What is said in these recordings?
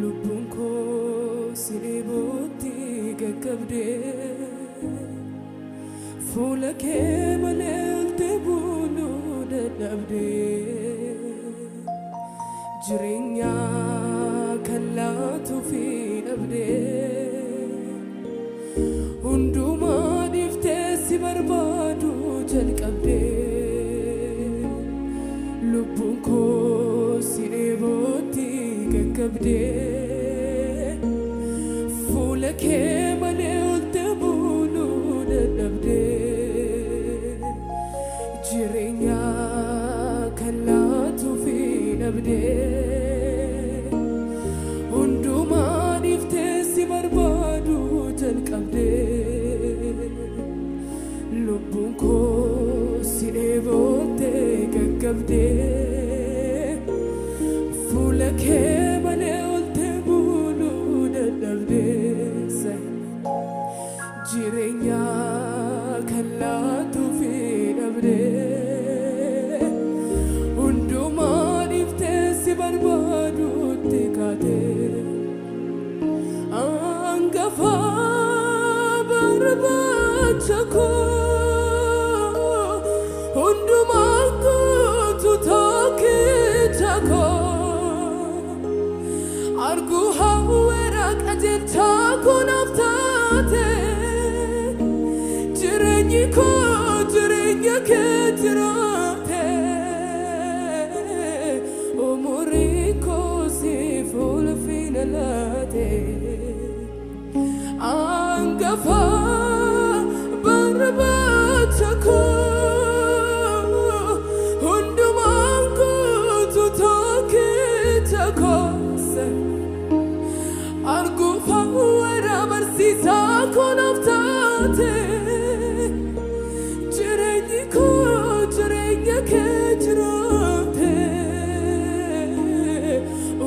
lubunko siniboti gaggabde fulake malelte bulu dadabde jirenya kallatu fi abde unduma difte sibarbadu jalqabde lubunko siniboti gaggabde fulake malelte bulu dadabde jirenya kallatu fi abde unduma difte sibarbadu jalqabde lubunko siniboti gaggabde fulake malelte bulu dadabde jirenya kallatu fi abde unduma difte sibarbadu tikate angafa barbachako unduma tutake tako argu hawera qajelta konaftate jirenya ke jirate umuri ko siful finalate angafa barbachako unduma tutake tako argu hawera barsisa konaftate jirenya ke jirate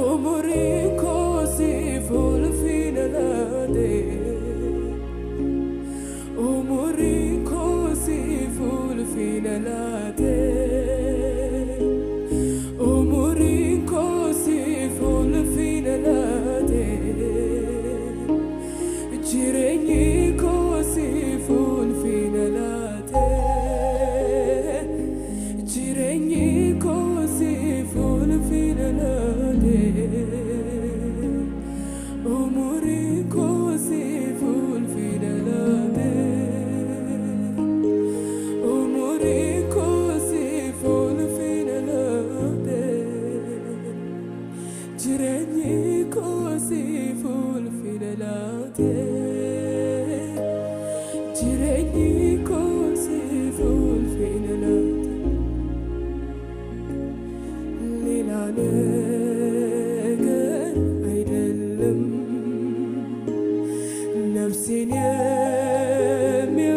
umuri ko siful finalate umuri ko siful finalate umuri ko siful finalate jirenya ko siful finalate jirenya ko siful finalate umuri ko siful finalate umuri ko siful finalate jirenya ko siful finalate jirenya ko siful finalate lela ነገር አይደለም ነፍሴን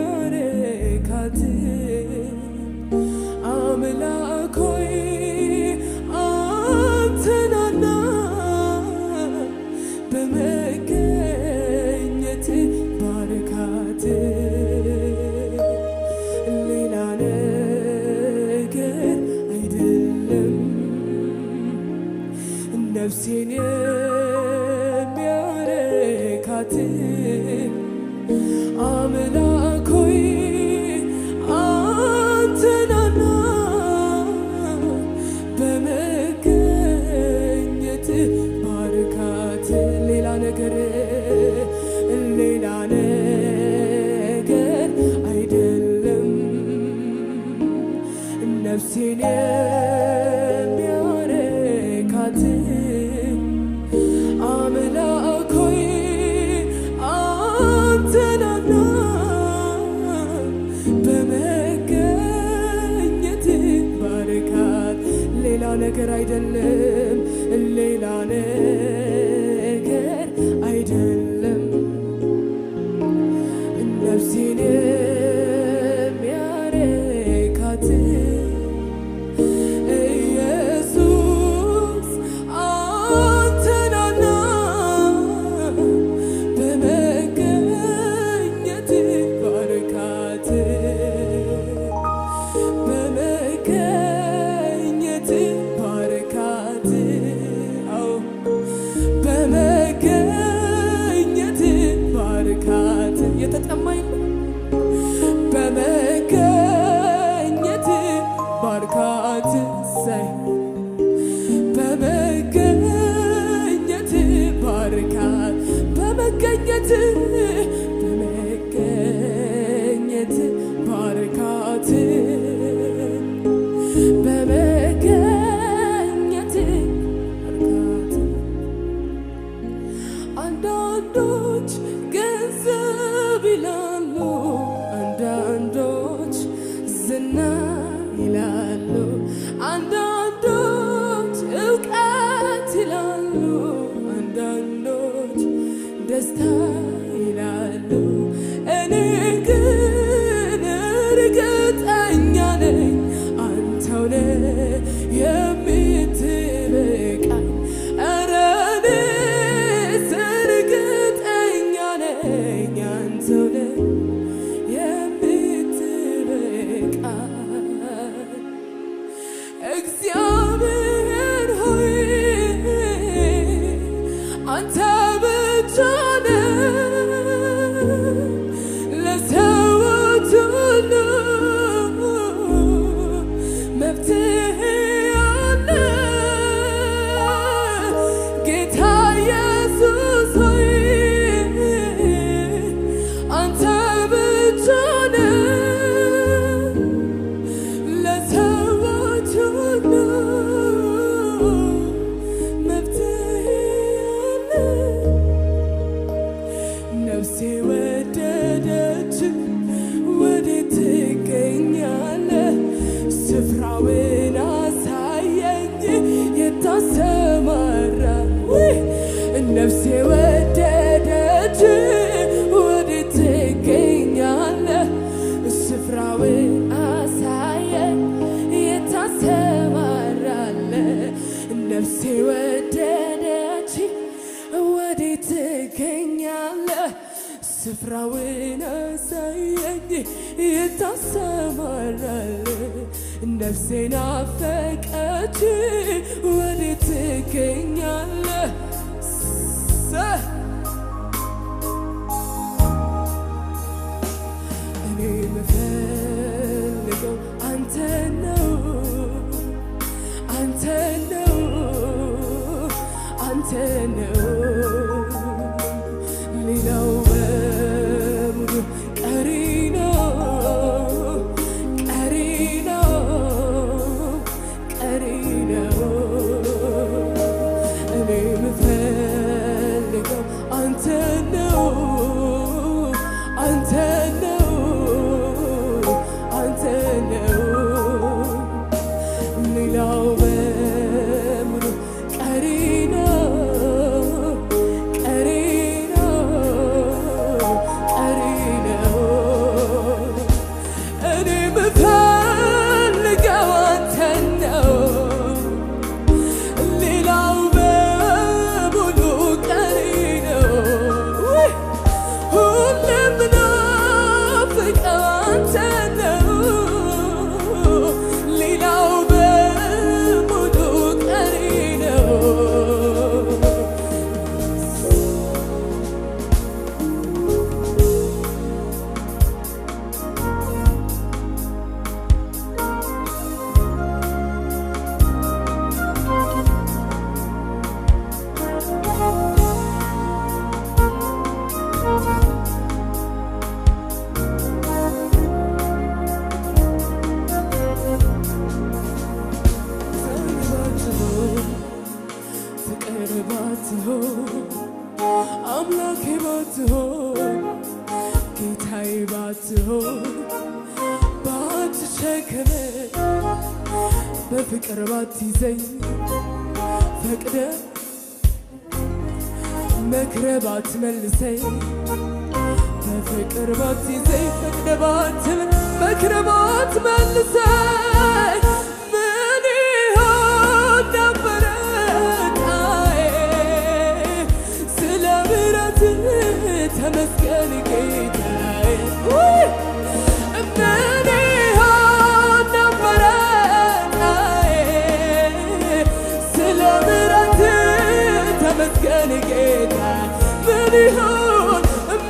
የሚያረካት አምላክ ሆይ አንተና በመገኘት ባርካት ሌላ ነገር አይደለም ነፍሴን የሚያረካት አምላክ ሆይ አንተና በመገኘት ባርካት ሌላ ነገር አይደለም ነፍሴን የሚያረካት አምላክ ሆይ አንተና በመገኘት ባርካት ሌላ ነገር አይደለም ሌላ ነገር አይደለም ነፍሴን የሚያረካት በመገኘት ባርካት የተጠማኝ በመገኘት ባርካት ሳይ በመገኘት ባርካት በመገኘት በመገኘት ባርካት በመገኘት ባርካት አንዳንዶች ገንዘብ ይላሉ አንዳንዶች ዝና ይላሉ አንዳንዶች እውቀት ይላሉ አንዳንዶች ደስታ ይላሉ እኔ ግን እርግጠኛ ነኝ አንተው ነህ የምትበቃኝ ኧረ እኔስ እርግጠኛ ነኝ አንተው ነህ እግዚአብሔር ሆይ አንተ ብቻ ነህ ለሰዎች ሁሉ መፍትሄ ያለ ጌታ ኢየሱስ ሆይ አንተ ብቻ ነህ ነፍሴ ወደደች ወዴት ትገኛለህ ስፍራውን አሳየኝ የታሰማራ ነፍሴ ወደደች ወዴት ትገኛለህ ስፍራውን አሳየኝ የታሰማራለህ ነፍሴ ወደደች ወዴት ትገኛለህ ስፍራውን አሳየኝ የታሰማራለህ ነፍሴ ናፈቀች ወዴት ትገኛለህ እኔ የምፈልገው አንተ ነው አንተ ነው አንተ ነው ሌላው በሙሉ ቀሪ ነው ቀሪ ነው ቀሪ ነው እኔ የምፈልገው አንተ ነው አንተ ነው አንተ ነው ሌላው በሙሉ ቀሪ ነው አምላኬ ባትሆን ጌታዬ ባትሆን ባትሸከመኝ በፍቅር ባትይዘኝ ፈቅደህ መክረህ ባትመልሰኝ በፍቅር ባትይዘኝ ፈቅደህ መክረህ ባትመልሰኝ ምን ይሆን ነበረ ስለ ምሕረትህ ተመስገን ጌታዬ ምን ይሆን ነበረ ስለ ምሕረትህ ተመስገን ጌታ ምን ይሁን ምን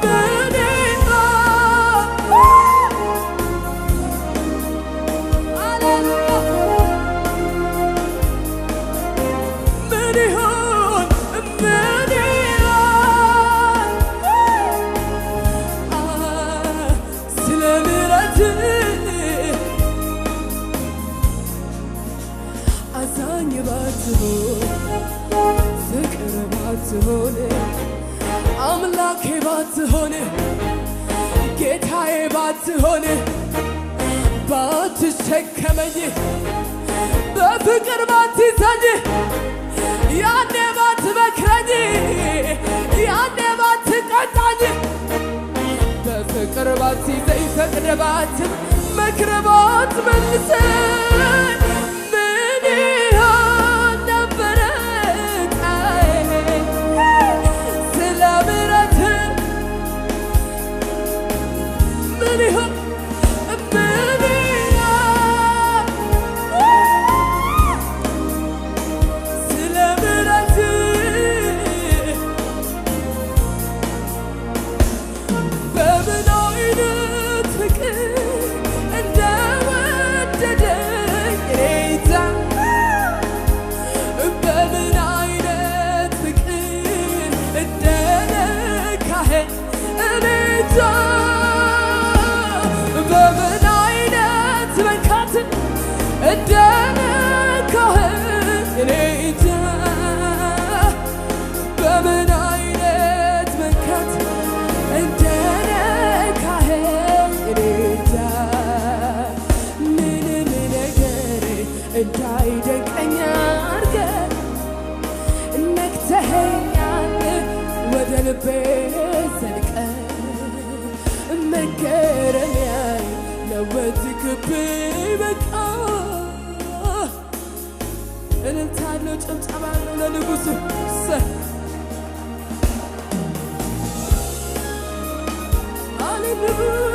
ፍቅር ባትሆን አምላኬ ባትሆን ጌታዬ ባትሆን ባትሸከመኝ በፍቅር ባትይዘኝ ያኔ ባትመክረኝ ያኔ ባትቀጣኝ በፍቅር ባትይዘኝ ፈቅደ ባትመክረ ባትመልሰኝ በምን አይነት መንካት እንደነካህ እኔ እንጃ በምን አይነት መንካት እንደነካህ እኔ እንጃ ምንም ነገር እንዳይደንቀኝ አድርገህ ነክተኸኛል ወደ ልቤ ዘልቀህ መገረሚያዬ ለወዝክብኝ በቃ እልልታ አለው ጭብጨባ አለው ለንጉሡ ሃሌሉያ